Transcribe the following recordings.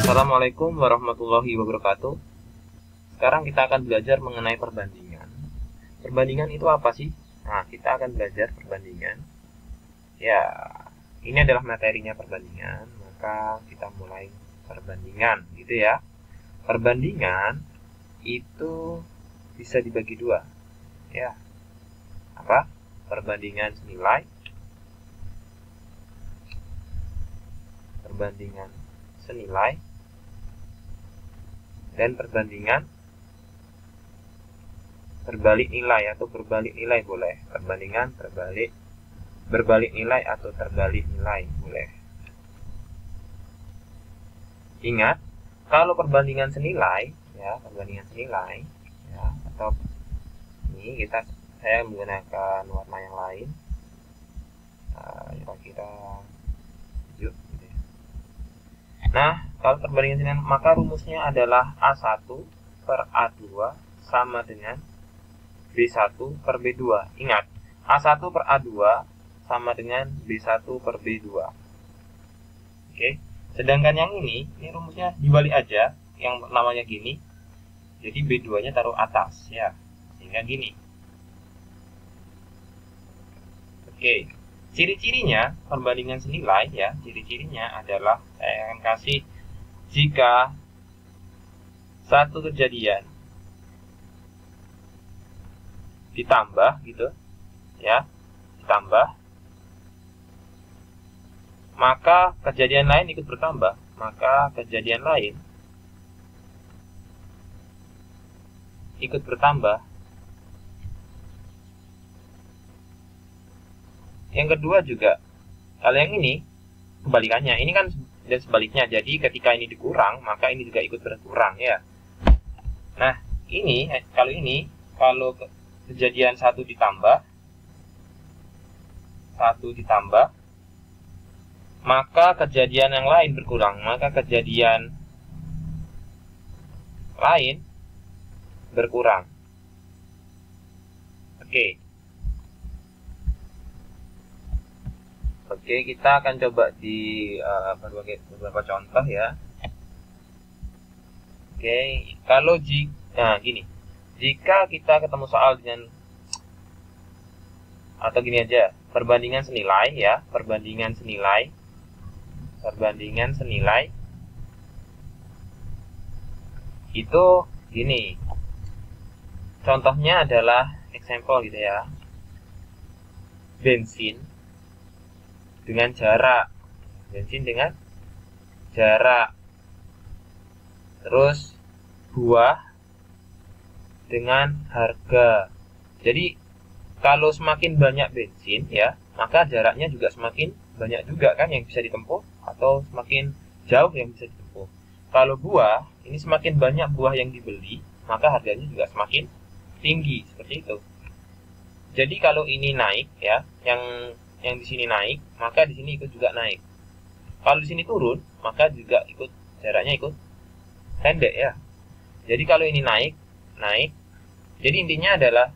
Assalamualaikum warahmatullahi wabarakatuh. Sekarang kita akan belajar mengenai perbandingan. Perbandingan itu apa sih? Nah, kita akan belajar perbandingan. Ya, ini adalah materinya perbandingan. Maka kita mulai perbandingan, gitu ya. Perbandingan itu bisa dibagi dua. Ya. Apa? Perbandingan senilai. Perbandingan senilai dan perbandingan berbalik nilai atau berbalik nilai boleh. Perbandingan berbalik nilai atau terbalik nilai boleh. Ingat, kalau perbandingan senilai ya, atau ini saya menggunakan warna yang lain. Kira-kira hijau gitu ya. Nah, kalau perbandingan senilai, maka rumusnya adalah A1 per A2 sama dengan B1 per B2. Ingat, A1 per A2 sama dengan B1 per B2. Oke. Sedangkan yang ini rumusnya dibalik aja, yang namanya gini. Jadi B2-nya taruh atas ya. Sehingga gini. Oke. Ciri-cirinya perbandingan senilai ya, ciri-cirinya adalah saya akan kasih jika satu kejadian ditambah gitu ya, maka kejadian lain ikut bertambah, maka kejadian lain ikut bertambah. Yang kedua juga, kalau yang ini kebalikannya, ini kan dan sebaliknya. Jadi ketika ini dikurang, maka ini juga ikut berkurang ya. Nah, kalau kejadian satu ditambah, maka kejadian yang lain berkurang, maka kejadian lain berkurang. Oke, kita akan coba di beberapa contoh ya. Oke, kalau jika kita ketemu soal dengan, atau gini aja, perbandingan senilai ya, perbandingan senilai itu gini. Contohnya adalah example gitu ya. Bensin dengan jarak, terus buah dengan harga. Jadi kalau semakin banyak bensin ya, maka jaraknya juga semakin banyak juga kan yang bisa ditempuh, atau semakin jauh yang bisa ditempuh. Kalau buah, ini semakin banyak buah yang dibeli, maka harganya juga semakin tinggi, seperti itu. Jadi kalau ini naik ya, yang di sini naik, maka di sini ikut juga naik. Kalau di sini turun, maka juga jaraknya ikut pendek ya. Jadi kalau ini naik. Jadi intinya adalah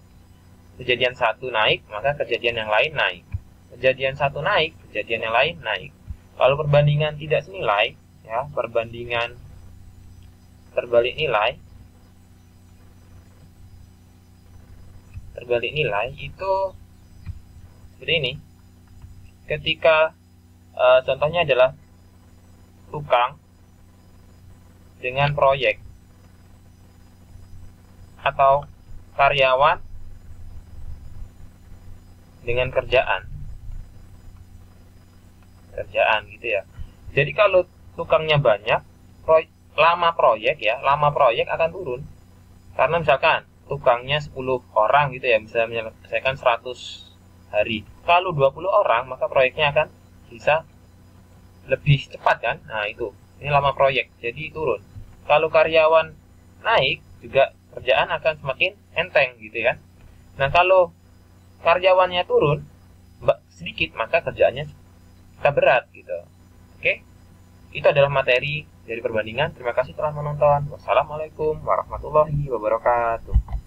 kejadian satu naik, maka kejadian yang lain naik. Kejadian satu naik, kejadian yang lain naik. Kalau perbandingan tidak senilai ya, perbandingan terbalik nilai itu seperti ini. Ketika contohnya adalah tukang dengan proyek, atau karyawan dengan kerjaan gitu ya. Jadi kalau tukangnya banyak, lama proyek akan turun. Karena misalkan tukangnya 10 orang gitu ya, bisa menyelesaikan 100 hari. Kalau 20 orang, maka proyeknya akan bisa lebih cepat kan. Nah, ini lama proyek, jadi turun. Kalau karyawan naik, juga kerjaan akan semakin enteng gitu kan. Nah, kalau karyawannya turun sedikit, maka kerjaannya berat gitu. Oke, itu adalah materi dari perbandingan. Terima kasih telah menonton. Wassalamualaikum warahmatullahi wabarakatuh.